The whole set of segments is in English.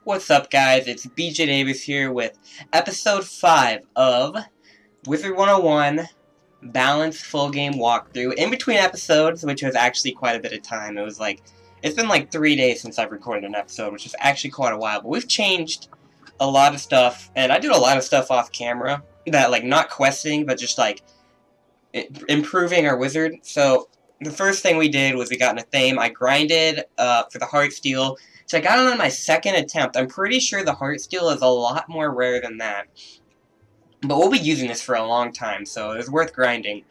What's up, guys? It's BJ Davis here with episode 5 of Wizard101 Balanced Full Game Walkthrough. In between episodes, which was actually quite a bit of time. It's been like 3 days since I've recorded an episode, which is actually quite a while. But we've changed a lot of stuff, and I did a lot of stuff off camera that, like, not questing, but just, like, improving our wizard. So, the first thing we did was we got in a theme. I grinded for the heart steal. So I got it on my second attempt. I'm pretty sure the heart steal is a lot more rare than that. But we'll be using this for a long time, so it was worth grinding.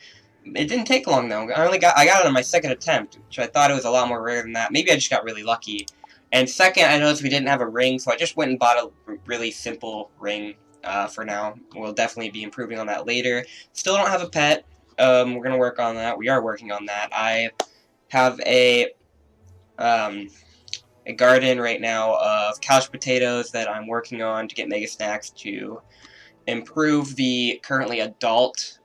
It didn't take long though. I got it on my second attempt, which I thought it was a lot more rare than that. Maybe I just got really lucky. And second, I noticed we didn't have a ring, so I just went and bought a really simple ring for now. We'll definitely be improving on that later. Still don't have a pet. We're gonna work on that. We are working on that. I have a garden right now of couch potatoes that I'm working on to get mega snacks to improve the currently adult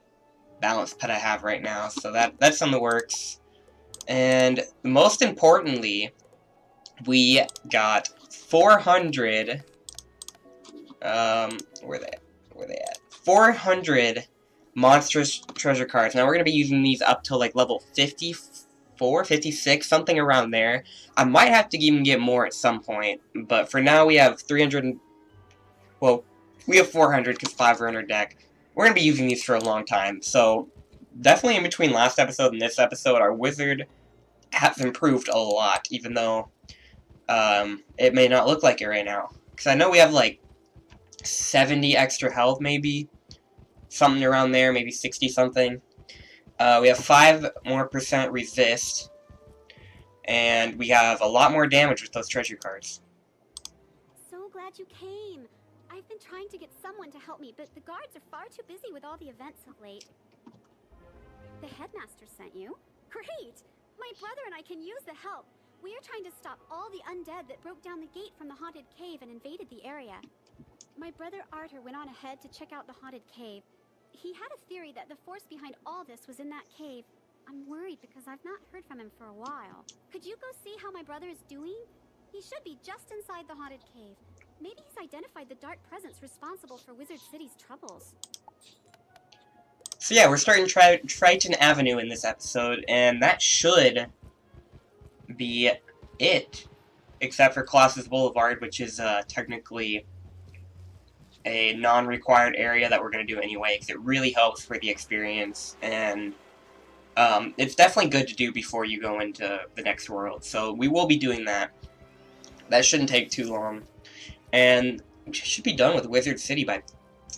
balanced pet I have right now. So that's on the works. And most importantly, we got 400 where they at? 400 monstrous treasure cards. Now we're gonna be using these up till like level 54, 56, something around there. I might have to even get more at some point, but for now we have 300, well, we have 400 because 5 are in our deck. We're going to be using these for a long time, so definitely in between last episode and this episode, our wizard has improved a lot, even though it may not look like it right now. Because I know we have like 70 extra health, maybe, something around there, maybe 60 something. We have 5% more resist, and we have a lot more damage with those treasure cards. So glad you came. I've been trying to get someone to help me, but the guards are far too busy with all the events of late. The headmaster sent you? Great! My brother and I can use the help. We are trying to stop all the undead that broke down the gate from the haunted cave and invaded the area. My brother Arthur went on ahead to check out the haunted cave. He had a theory that the force behind all this was in that cave. I'm worried because I've not heard from him for a while. Could you go see how my brother is doing? He should be just inside the haunted cave. Maybe he's identified the dark presence responsible for Wizard City's troubles. So yeah, we're starting Triton Avenue in this episode, and that should be it. Except for Colossus Boulevard, which is technically a non-required area that we're going to do anyway, because it really helps for the experience, and it's definitely good to do before you go into the next world, so we will be doing that. That shouldn't take too long, and we should be done with Wizard City by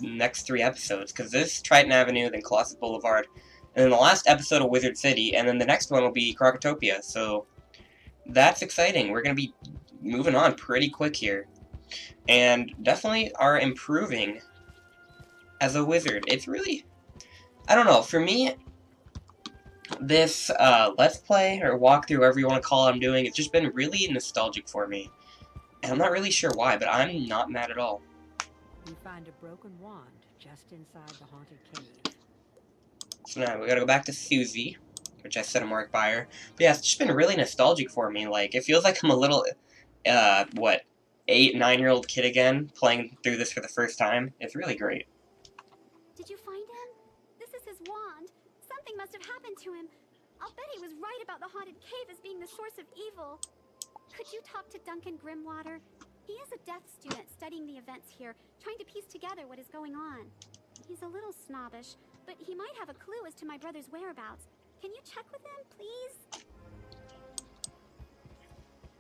the next 3 episodes, because this is Triton Avenue, then Colossus Boulevard, and then the last episode of Wizard City, and then the next one will be Crocotopia, so that's exciting. We're going to be moving on pretty quick here. And definitely are improving as a wizard. It's really, I don't know, for me, this Let's Play, or walkthrough, whatever you want to call it I'm doing, it's just been really nostalgic for me. And I'm not really sure why, but I'm not mad at all. You find a broken wand just inside the haunted cave. So now we gotta go back to Susie, which I set a mark by her. But yeah, it's just been really nostalgic for me. Like, it feels like I'm a little, 8, 9-year-old kid again, playing through this for the first time. It's really great. Did you find him? This is his wand. Something must have happened to him. I'll bet he was right about the haunted cave as being the source of evil. Could you talk to Duncan Grimwater? He is a death student studying the events here, trying to piece together what is going on. He's a little snobbish, but he might have a clue as to my brother's whereabouts. Can you check with him, please?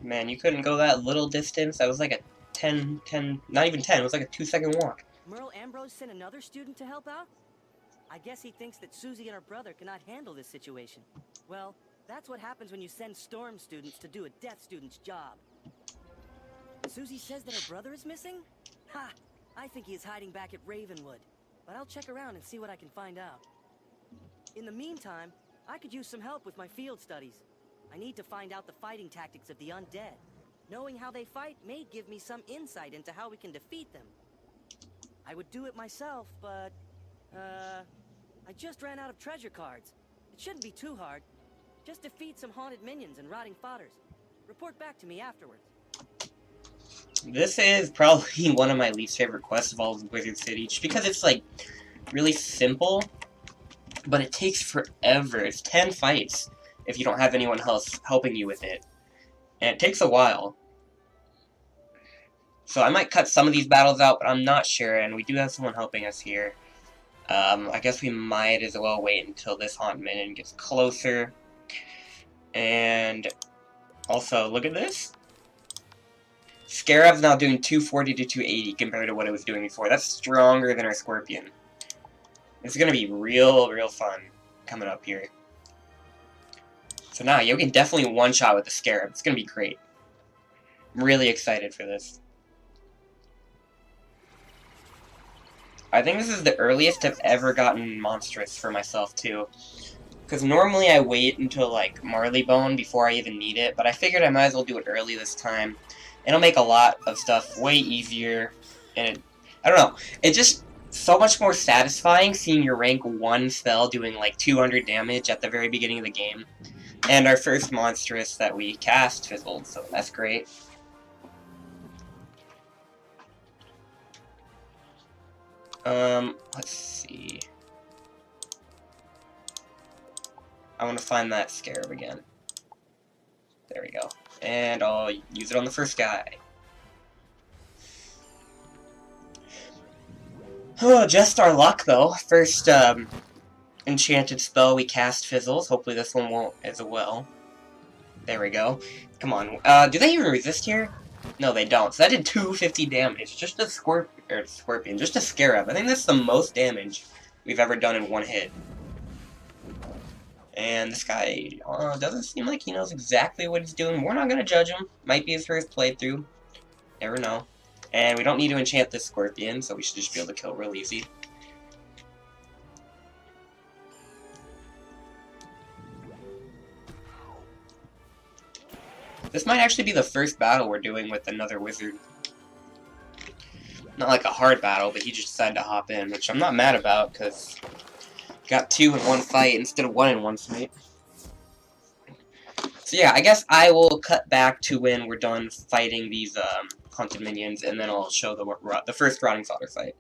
Man, you couldn't go that little distance. That was like a 10, not even 10, it was like a 2-second walk. Merle Ambrose sent another student to help out? I guess he thinks that Susie and her brother cannot handle this situation. Well, that's what happens when you send Storm students to do a Death student's job. Susie says that her brother is missing? Ha! I think he is hiding back at Ravenwood. But I'll check around and see what I can find out. In the meantime, I could use some help with my field studies. I need to find out the fighting tactics of the undead. Knowing how they fight may give me some insight into how we can defeat them. I would do it myself, but... I just ran out of treasure cards. It shouldn't be too hard. Just defeat some haunted minions and rotting fodders. Report back to me afterwards. This is probably one of my least favorite quests of all of Wizard City, just because it's, like, really simple, but it takes forever. It's 10 fights if you don't have anyone else helping you with it. And it takes a while. So I might cut some of these battles out, but I'm not sure, and we do have someone helping us here. I guess we might as well wait until this Haunted Minion gets closer. And also, look at this. Scarab's now doing 240 to 280 compared to what it was doing before. That's stronger than our Scorpion. It's gonna be real fun coming up here. So now, you can definitely one-shot with the Scarab. It's gonna be great. I'm really excited for this. I think this is the earliest I've ever gotten Monstrous for myself, too. Because normally I wait until, like, Marleybone before I even need it, but I figured I might as well do it early this time. It'll make a lot of stuff way easier, and I don't know, it's just so much more satisfying seeing your rank 1 spell doing, like, 200 damage at the very beginning of the game. And our first Monstrous that we cast fizzled, so that's great. Let's see. I want to find that Scarab again. There we go. And I'll use it on the first guy. Oh, just our luck, though. First, enchanted spell we cast fizzles. Hopefully this one won't as well. There we go. Come on. Do they even resist here? No, they don't. So that did 250 damage. Just a Scorpion. Just a Scarab. I think that's the most damage we've ever done in one hit. And this guy doesn't seem like he knows exactly what he's doing. We're not going to judge him. Might be his first playthrough. Never know. And we don't need to enchant this Scorpion, so we should just be able to kill real easy. This might actually be the first battle we're doing with another wizard. Not like a hard battle, but he just decided to hop in, which I'm not mad about, because got 2 in one fight instead of 1 in one fight. So yeah, I guess I will cut back to when we're done fighting these haunted minions, and then I'll show the first Rotting Solder fight.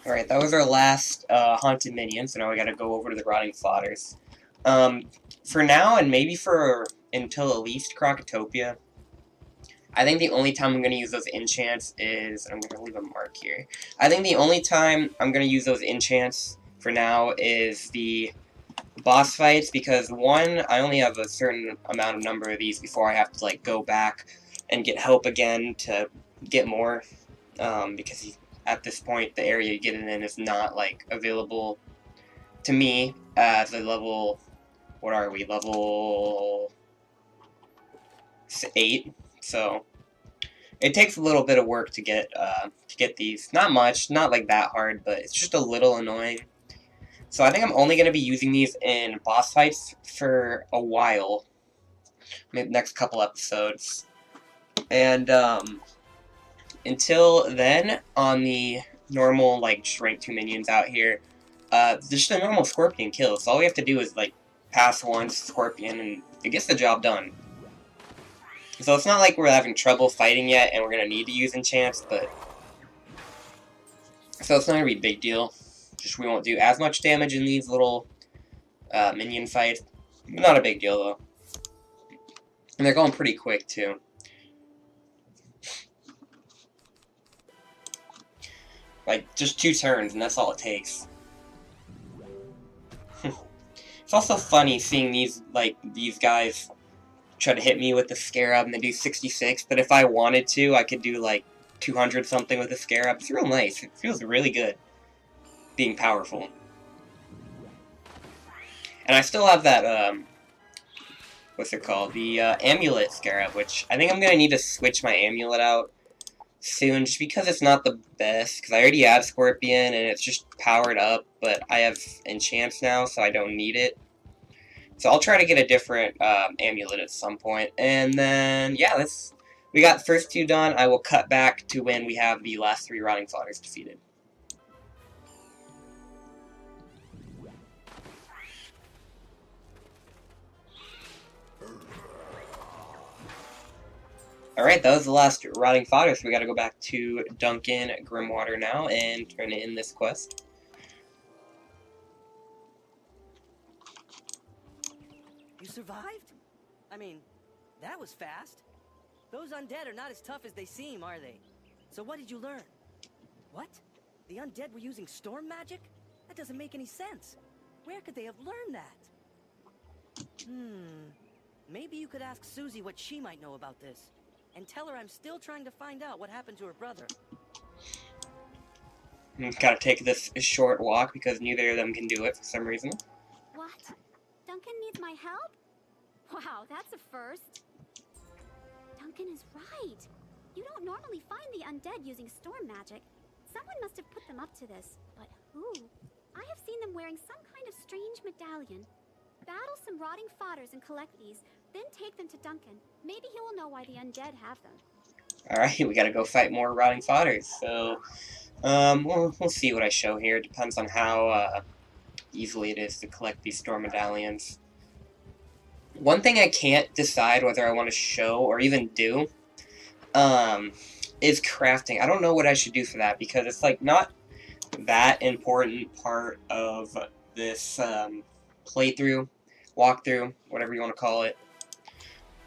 Alright, that was our last haunted minion, so now we gotta go over to the Rotting Fodders. For now, and maybe for until at least Crocotopia, I think the only time I'm going to use those enchants is, I'm going to leave a mark here, I think the only time I'm going to use those enchants for now is the boss fights, because one, I only have a certain amount of number of these before I have to, like, go back and get help again to get more, because at this point the area you get it in is not, like, available to me at the level, what are we, level 8, so it takes a little bit of work to get these. Not much, not like that hard, but it's just a little annoying. So I think I'm only going to be using these in boss fights for a while, maybe next couple episodes. And until then, on the normal, like, just rank 2 minions out here, just a normal Scorpion kill. So all we have to do is, like, pass one Scorpion and it gets the job done. So it's not like we're having trouble fighting yet and we're going to need to use enchants, but so it's not going to be a big deal. Just we won't do as much damage in these little minion fights. Not a big deal, though. And they're going pretty quick, too. Like, just 2 turns, and that's all it takes. It's also funny seeing these guys try to hit me with the Scarab, and they do 66, but if I wanted to, I could do, like, 200 something with the Scarab. It's real nice. It feels really good being powerful. And I still have that, what's it called? The Amulet Scarab, which I think I'm going to need to switch my Amulet out soon, just because it's not the best, because I already have Scorpion, and it's just powered up, but I have enchants now, so I don't need it. So I'll try to get a different amulet at some point. And then, yeah, we got the first 2 done. I will cut back to when we have the last 3 Rotting Fodders defeated. Alright, that was the last rotting fodder, so we gotta go back to Duncan Grimwater now and turn in this quest. You survived? I mean, that was fast. Those undead are not as tough as they seem, are they? So what did you learn? What? The undead were using storm magic? That doesn't make any sense. Where could they have learned that? Maybe you could ask Susie what she might know about this. And tell her I'm still trying to find out what happened to her brother. Gotta take this short walk because neither of them can do it for some reason. What? Duncan needs my help? Wow, that's a first. Duncan is right. You don't normally find the undead using storm magic. Someone must have put them up to this. But who? I have seen them wearing some kind of strange medallion. Battle some rotting fodders and collect these, then take them to Duncan. Maybe he will know why the undead have them. Alright, we gotta go fight more rotting fodders. So, we'll see what I show here. It depends on how easily it is to collect these storm medallions. One thing I can't decide whether I want to show or even do is crafting. I don't know what I should do for that because it's like not that important part of this playthrough, walkthrough, whatever you want to call it.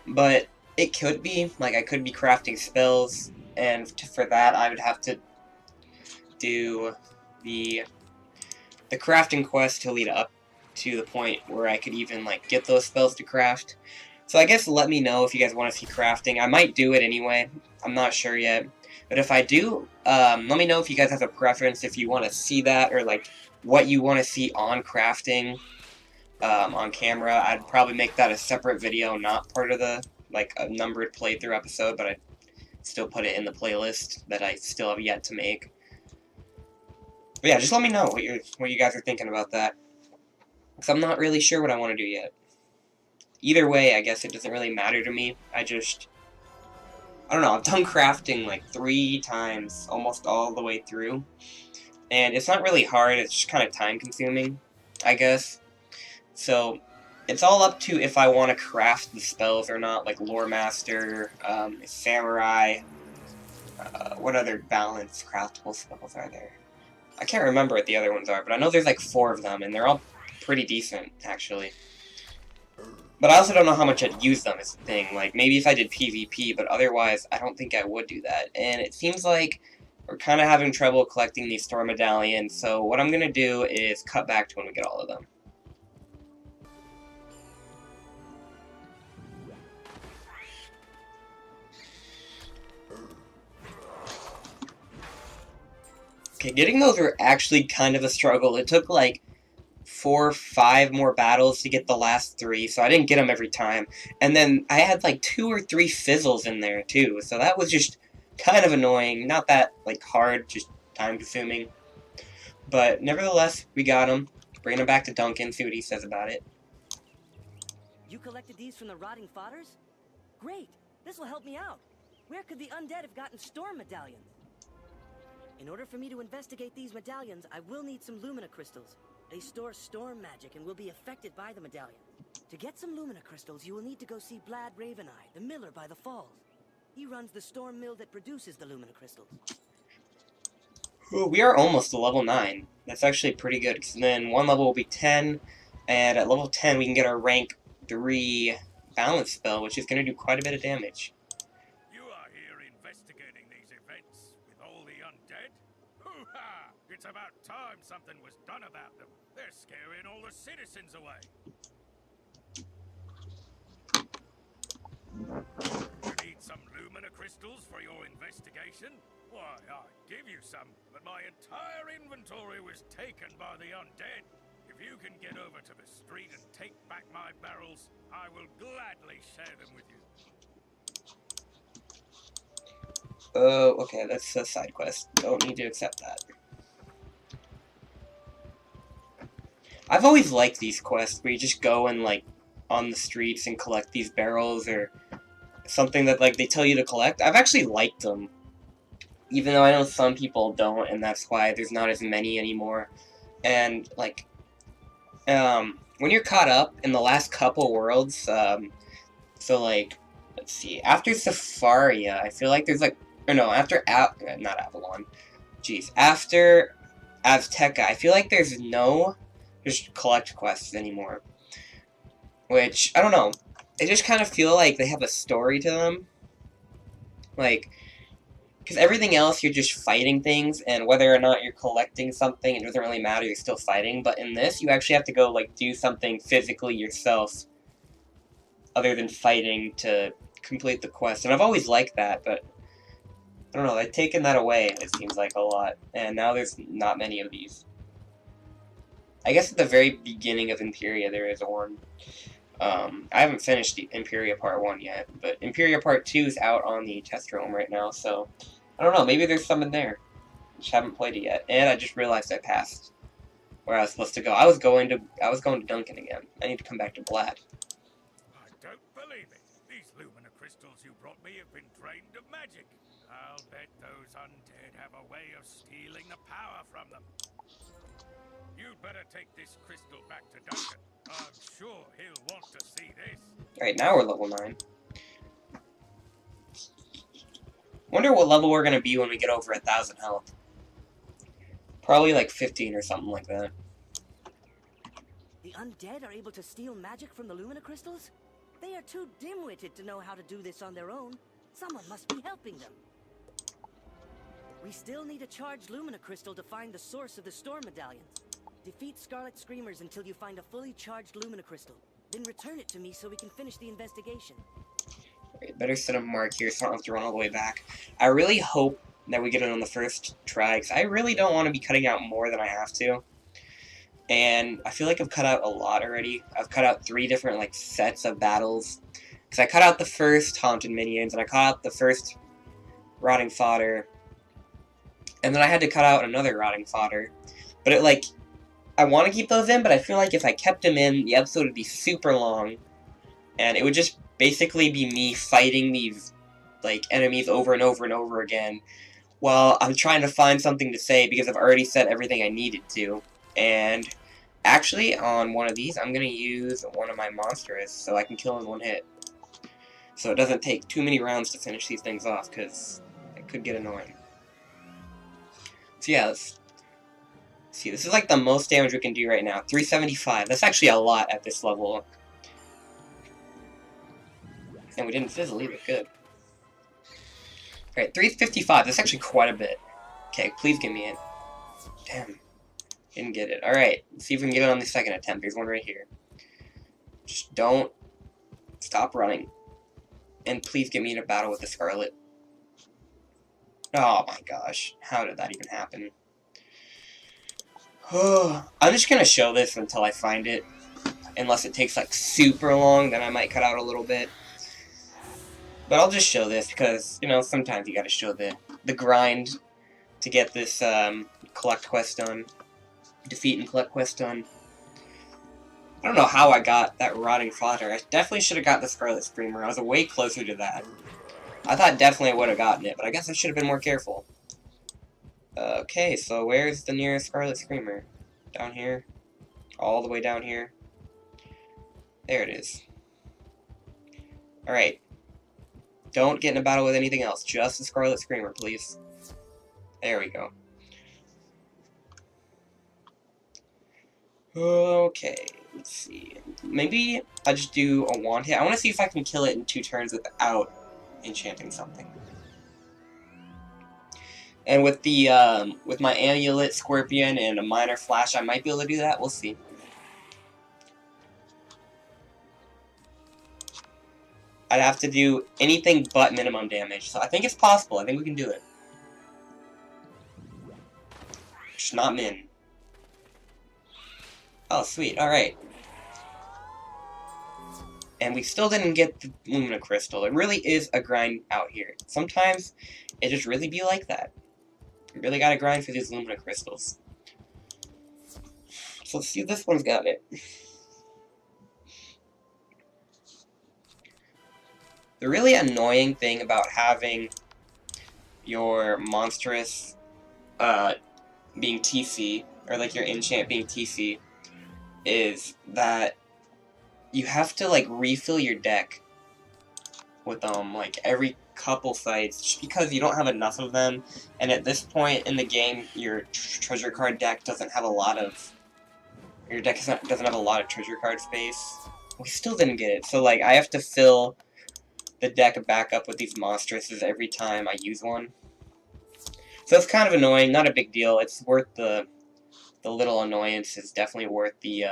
But it could be, like I could be crafting spells, and for that I would have to do the crafting quest to lead up to the point where I could even like get those spells to craft. So I guess let me know if you guys want to see crafting. I might do it anyway. I'm not sure yet. But if I do, let me know if you guys have a preference, if you want to see that, or like what you want to see on crafting on camera. I'd probably make that a separate video, not part of the like a numbered playthrough episode, but I'd still put it in the playlist that I still have yet to make. But yeah, just let me know what you guys are thinking about that. Because I'm not really sure what I want to do yet. Either way, I guess it doesn't really matter to me. I don't know, I've done crafting like 3 times, almost all the way through. And it's not really hard, it's just kind of time consuming, I guess. So, it's all up to if I want to craft the spells or not, like Lore Master, Samurai, what other balanced craftable spells are there? I can't remember what the other ones are, but I know there's like 4 of them, and they're all pretty decent, actually. But I also don't know how much I'd use them as a thing. Like, maybe if I did PvP, but otherwise, I don't think I would do that. And it seems like we're kind of having trouble collecting these Storm Medallions, so what I'm going to do is cut back to when we get all of them. Okay, getting those were actually kind of a struggle. It took like 4 or 5 more battles to get the last 3, so I didn't get them every time. And then I had like 2 or 3 fizzles in there too, so that was just kind of annoying. Not that like hard, just time consuming. But nevertheless, we got them. Bring them back to Duncan, see what he says about it. You collected these from the rotting fodders? Great, this will help me out. Where could the undead have gotten storm medallions? In order for me to investigate these medallions, I will need some Lumina crystals. They store storm magic and will be affected by the medallion. To get some Lumina crystals, you will need to go see Blad Raveneye, the miller by the falls. He runs the storm mill that produces the Lumina crystals. Ooh, we are almost to level 9. That's actually pretty good, because then one level will be 10, and at level 10 we can get our rank 3 balance spell, which is going to do quite a bit of damage. You are here investigating these events with all the undead? Hoo-ha! It's about time something was done about them. They're scaring all the citizens away. You need some Lumina crystals for your investigation? Why, I'd give you some, but my entire inventory was taken by the undead. If you can get over to the street and take back my barrels, I will gladly share them with you. Oh, okay, that's a side quest. Don't need to accept that. I've always liked these quests where you just go and like on the streets and collect these barrels or something that like they tell you to collect. I've actually liked them, even though I know some people don't, and that's why there's not as many anymore. And like when you're caught up in the last couple worlds, so like Let's see. After Safaria, I feel like there's like, or no, after not Avalon. Jeez, after Azteca, I feel like there's no just collect quests anymore. Which I don't know. I just kind of feel like they have a story to them. Like, because everything else you're just fighting things, and whether or not you're collecting something, it doesn't really matter. You're still fighting. But in this, you actually have to go like do something physically yourself, other than fighting to complete the quest. And I've always liked that, but I don't know, they've taken that away, it seems like, a lot. And now there's not many of these. I guess at the very beginning of Imperia there is one. I haven't finished the Imperia Part 1 yet, but Imperia Part 2 is out on the test roam right now, so I don't know, maybe there's some in there. Just haven't played it yet. And I just realized I passed where I was supposed to go. I was going to Duncan again. I need to come back to Blad. I don't believe it. These Lumina crystals you brought me have been drained of magic. I'll bet those undead have a way of stealing the power from them. You'd better take this crystal back to Duncan. I'm sure he'll want to see this. Alright, now we're level 9. Wonder what level we're gonna be when we get over 1,000 health. Probably like 15 or something like that. The undead are able to steal magic from the Lumina crystals? They are too dim-witted to know how to do this on their own. Someone must be helping them. We still need a charged Lumina crystal to find the source of the storm medallions. Defeat Scarlet Screamers until you find a fully charged Lumina crystal. Then return it to me so we can finish the investigation. Alright, better set a mark here so I don't have to run all the way back. I really hope that we get it on the first try, because I really don't want to be cutting out more than I have to. And I feel like I've cut out a lot already. I've cut out 3 different like sets of battles. Because I cut out the first Haunted Minions, and I cut out the first Rotting Fodder. And then I had to cut out another Rotting Fodder. But it like, I want to keep those in, but I feel like if I kept them in, the episode would be super long. And it would just basically be me fighting these like enemies over and over and over again. While I'm trying to find something to say because I've already said everything I needed to. And actually, on one of these, I'm going to use one of my monsters so I can kill in 1 hit. So it doesn't take too many rounds to finish these things off, because it could get annoying. So yeah, let's see. This is like the most damage we can do right now. 375. That's actually a lot at this level. And we didn't fizzle either. Good. Alright, 355. That's actually quite a bit. Okay, please give me it. Damn. Didn't get it. Alright, let's see if we can get it on the second attempt. There's one right here. Just don't stop running. And please get me in a battle with the Scarlet. Oh my gosh. How did that even happen? I'm just gonna show this until I find it. Unless it takes like super long, then I might cut out a little bit. But I'll just show this because, you know, sometimes you gotta show the grind to get this collect quest done. Defeat and collect quest done. I don't know how I got that Rotting Fodder. I definitely should have got the Scarlet Screamer. I was way closer to that. I thought definitely I would have gotten it, but I guess I should have been more careful. Okay, so where's the nearest Scarlet Screamer? Down here? All the way down here? There it is. Alright. Don't get in a battle with anything else. Just the Scarlet Screamer, please. There we go. Okay, let's see. Maybe I'll just do a wand hit. I want to see if I can kill it in 2 turns without enchanting something. And with the with my Amulet, Scorpion, and a Minor Flash, I might be able to do that. We'll see. I'd have to do anything but minimum damage, so I think it's possible. I think we can do it. Just not min. Oh, sweet. Alright. And we still didn't get the Lumina Crystal. It really is a grind out here. Sometimes it just really be like that. You really gotta grind for these Lumina Crystals. So let's see if this one's got it. The really annoying thing about having your monstrous being TC, or like your enchant being TC, is that you have to like refill your deck with like every couple fights, just because you don't have enough of them, and at this point in the game, your treasure card deck doesn't have a lot of doesn't have a lot of treasure card space. We still didn't get it, so like I have to fill the deck back up with these monstresses every time I use one. So it's kind of annoying, not a big deal. It's worth the little annoyance. Is definitely worth the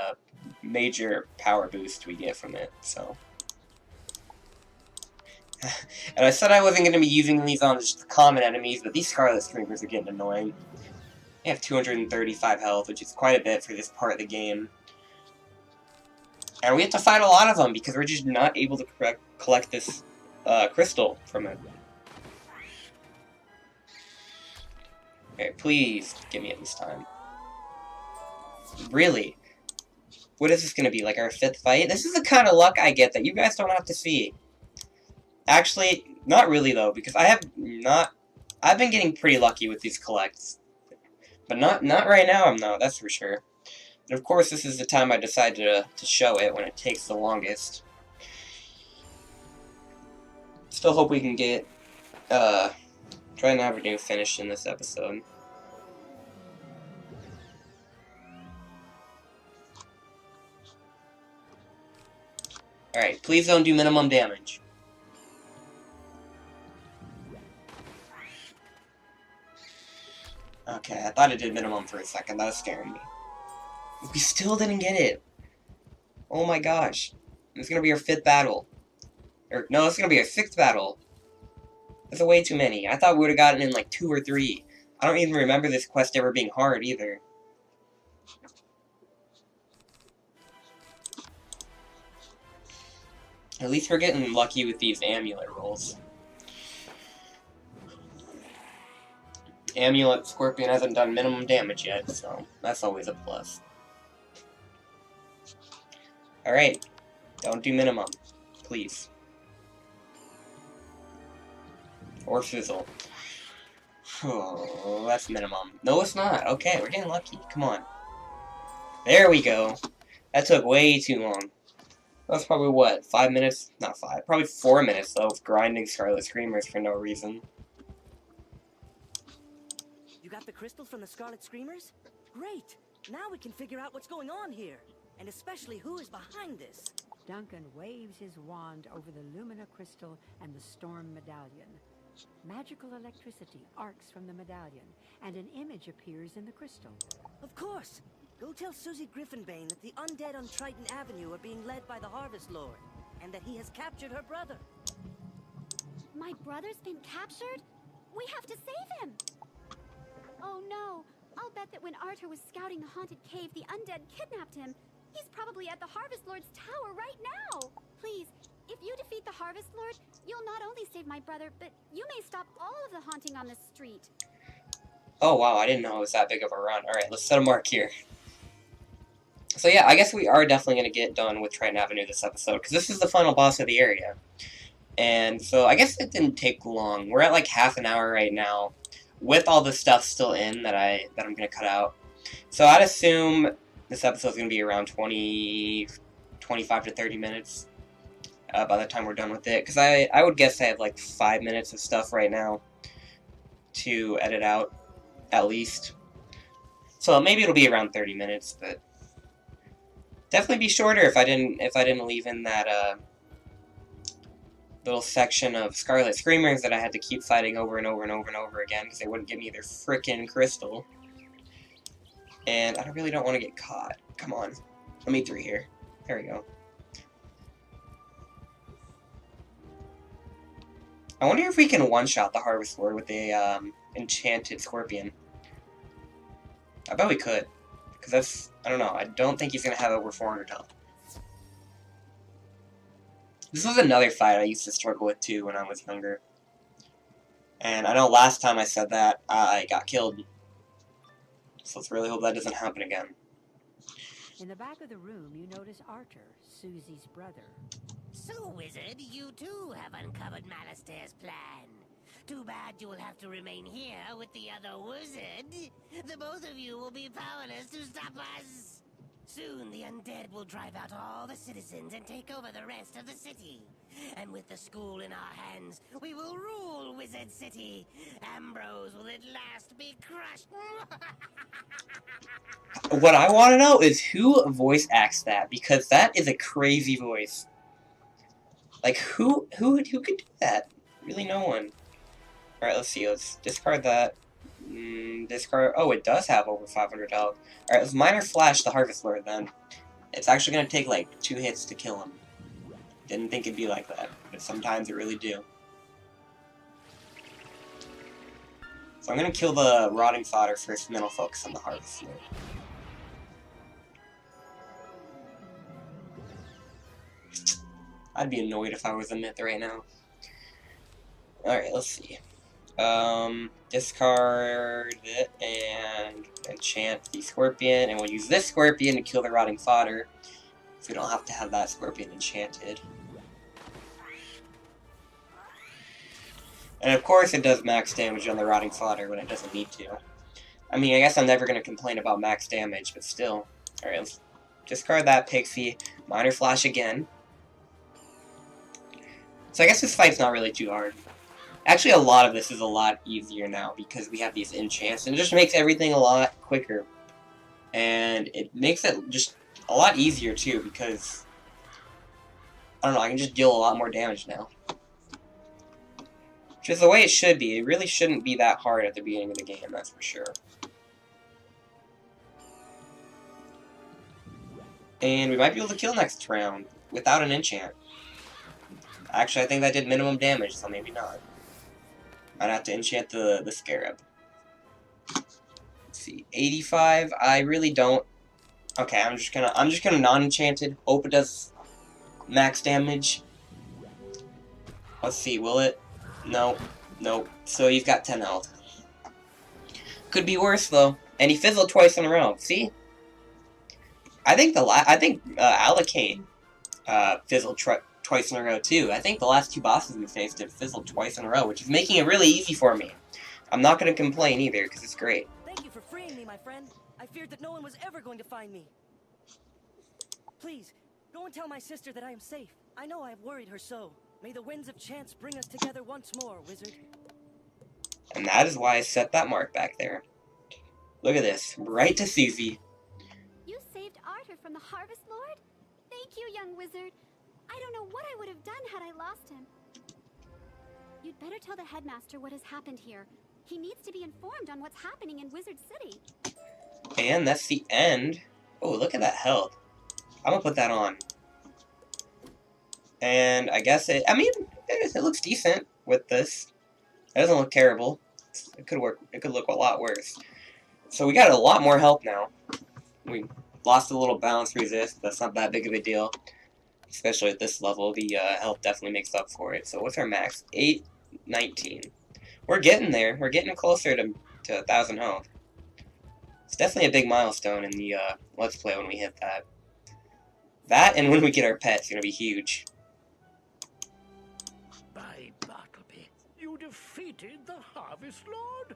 major power boost we get from it. So, and I said I wasn't going to be using these on just the common enemies, but these Scarlet Screamers are getting annoying. They have 235 health, which is quite a bit for this part of the game. And we have to fight a lot of them because we're just not able to collect this crystal from it. Okay, please get me it this time. Really? What is this going to be, like our 5th fight? This is the kind of luck I get that you guys don't have to see. Actually, not really though, because I've been getting pretty lucky with these collects. But not right now, I'm not, that's for sure. And of course, this is the time I decided to show it, when it takes the longest. Still hope we can get Triton Avenue finished in this episode. Alright, please don't do minimum damage. Okay, I thought it did minimum for a second. That was scaring me. We still didn't get it. Oh my gosh. It's gonna be our 5th battle. Or, no, it's gonna be our 6th battle. That's way too many. I thought we would have gotten in like 2 or 3. I don't even remember this quest ever being hard either. At least we're getting lucky with these amulet rolls. Amulet Scorpion hasn't done minimum damage yet, so that's always a plus. Alright, don't do minimum, please. Or fizzle. Oh, that's minimum. No, it's not. Okay, we're getting lucky. Come on. There we go. That took way too long. That's probably, what, 5 minutes? Not 5. Probably 4 minutes, though, of grinding Scarlet Screamers for no reason. You got the crystal from the Scarlet Screamers? Great! Now we can figure out what's going on here. And especially who is behind this. Duncan waves his wand over the Lumina crystal and the Storm medallion. Magical electricity arcs from the medallion, and an image appears in the crystal. Of course! Go tell Susie Griffinbane that the undead on Triton Avenue are being led by the Harvest Lord, and that he has captured her brother. My brother's been captured? We have to save him! Oh no! I'll bet that when Arthur was scouting the haunted cave, the undead kidnapped him. He's probably at the Harvest Lord's tower right now! Please, if you defeat the Harvest Lord, you'll not only save my brother, but you may stop all of the haunting on this street. Oh wow, I didn't know it was that big of a run. Alright, let's set a mark here. So yeah, I guess we are definitely going to get done with Triton Avenue this episode, because this is the final boss of the area. And so I guess it didn't take long. We're at like half an hour right now, with all the stuff still in that I'm going to cut out. So I'd assume this episode's going to be around 25 to 30 minutes by the time we're done with it. Because I would guess I have like 5 minutes of stuff right now to edit out, at least. So maybe it'll be around 30 minutes, but definitely be shorter if I didn't leave in that little section of Scarlet Screamers that I had to keep fighting over and over and over and over again because they wouldn't give me their frickin' crystal. And I really don't want to get caught. Come on. Let me through here. There we go. I wonder if we can one-shot the Harvest Lord with the enchanted scorpion. I bet we could. Because that's, I don't know, I don't think he's going to have over 400 health. This was another fight I used to struggle with too when I was younger. And I know last time I said that, I got killed. So let's really hope that doesn't happen again. In the back of the room, you notice Arthur, Susie's brother. So, Wizard, you too have uncovered Malastair's plan. Too bad you will have to remain here with the other wizard. The both of you will be powerless to stop us. Soon the undead will drive out all the citizens and take over the rest of the city. And with the school in our hands, we will rule Wizard City. Ambrose will at last be crushed. What I want to know is who voice acts that, because that is a crazy voice. Like, who could do that? Really, no one. Alright, let's see. Let's discard that. Discard. Oh, it does have over 500 health. Alright, let's Minor Flash the Harvest Lord then. It's actually going to take like 2 hits to kill him. Didn't think it'd be like that, but sometimes it really do. So I'm going to kill the Rotting Fodder first, and then I'll focus on the Harvest Lord. I'd be annoyed if I was a myth right now. Alright, let's see. Discard it and enchant the Scorpion, and we'll use this Scorpion to kill the Rotting Fodder, so we don't have to have that Scorpion enchanted. And of course it does max damage on the Rotting Fodder when it doesn't need to. I mean, I guess I'm never going to complain about max damage, but still. Alright, let's discard that Pixie, Minor Flash again. So I guess this fight's not really too hard. Actually, a lot of this is a lot easier now because we have these enchants, and it just makes everything a lot quicker. And it makes it just a lot easier too because, I don't know, I can just deal a lot more damage now. Which is the way it should be. It really shouldn't be that hard at the beginning of the game, that's for sure. And we might be able to kill next round without an enchant. Actually, I think that did minimum damage, so maybe not. Might have to enchant the Scarab. Let's see, 85. I really don't. Okay, I'm just gonna non-enchanted. Hope it does max damage. Let's see, will it? No, nope. So you've got 10 health. Could be worse though. And he fizzled twice in a row. See? I think Alicane fizzled twice in a row too. I think the last 2 bosses we faced have fizzled twice in a row, which is making it really easy for me. I'm not going to complain either, because it's great. Thank you for freeing me, my friend. I feared that no one was ever going to find me. Please, go and tell my sister that I am safe. I know I have worried her so. May the winds of chance bring us together once more, wizard. And that is why I set that mark back there. Look at this. Right to Susie. You saved Arthur from the Harvest Lord? Thank you, young wizard. I don't know what I would have done had I lost him. You'd better tell the headmaster what has happened here. He needs to be informed on what's happening in Wizard City. And that's the end. Oh, look at that health. I'm gonna put that on. And I guess it looks decent with this. It doesn't look terrible. It could work. It could look a lot worse. So we got a lot more health now. We lost a little balance resist. That's not that big of a deal. Especially at this level, the health definitely makes up for it. So what's our max? 819. We're getting there. We're getting closer to 1,000 health. It's definitely a big milestone in the Let's Play when we hit that. That and when we get our pets, going to be huge. By Bartleby, you defeated the Harvest Lord?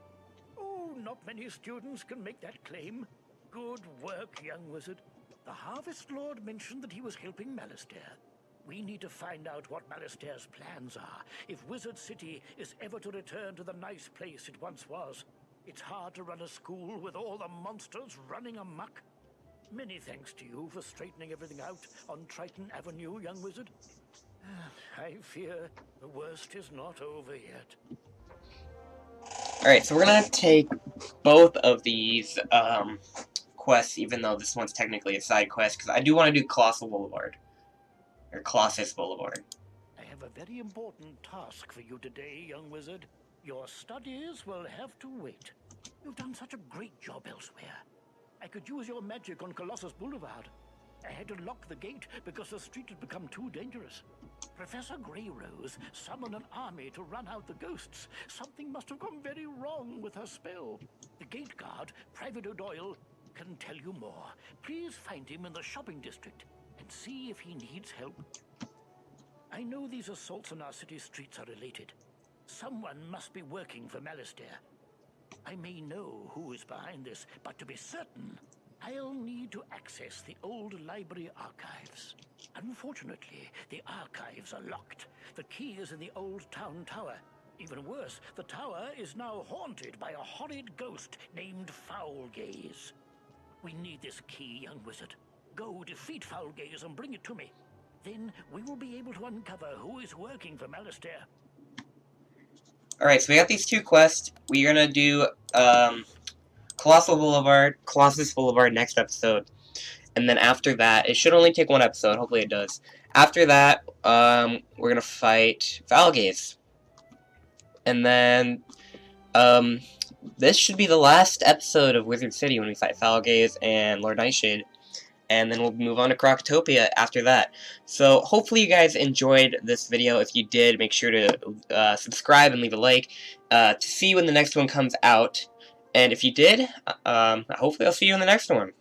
Oh, not many students can make that claim. Good work, young wizard. The Harvest Lord mentioned that he was helping Malastair. We need to find out what Malastair's plans are, if Wizard City is ever to return to the nice place it once was. It's hard to run a school with all the monsters running amok. Many thanks to you for straightening everything out on Triton Avenue, young wizard. I fear the worst is not over yet. Alright, so we're gonna take both of these quests, even though this one's technically a side quest, because I do want to do Colossal Boulevard. Or Colossus Boulevard. I have a very important task for you today, young wizard. Your studies will have to wait. You've done such a great job elsewhere. I could use your magic on Colossus Boulevard. I had to lock the gate because the street had become too dangerous. Professor Greyrose summoned an army to run out the ghosts. Something must have gone very wrong with her spell. The gate guard, Private O'Doyle, can tell you more. Please find him in the shopping district and see if he needs help. I know these assaults on our city streets are related. Someone must be working for Malastair. I may know who is behind this, but to be certain, I'll need to access the old library archives. Unfortunately, the archives are locked. The key is in the old town tower. Even worse, the tower is now haunted by a horrid ghost named Foulgaze. We need this key, young wizard. Go defeat Foulgaze and bring it to me. Then we will be able to uncover who is working for Malistaire. Alright, so we got these 2 quests. We're gonna do, Colossus Boulevard next episode. And then after that, it should only take 1 episode, hopefully it does. After that, we're gonna fight Foulgaze. And then, this should be the last episode of Wizard City when we fight Foulgaze and Lord Nightshade. And then we'll move on to Crocotopia after that. So, hopefully you guys enjoyed this video. If you did, make sure to subscribe and leave a like to see when the next one comes out. And if you did, hopefully I'll see you in the next one.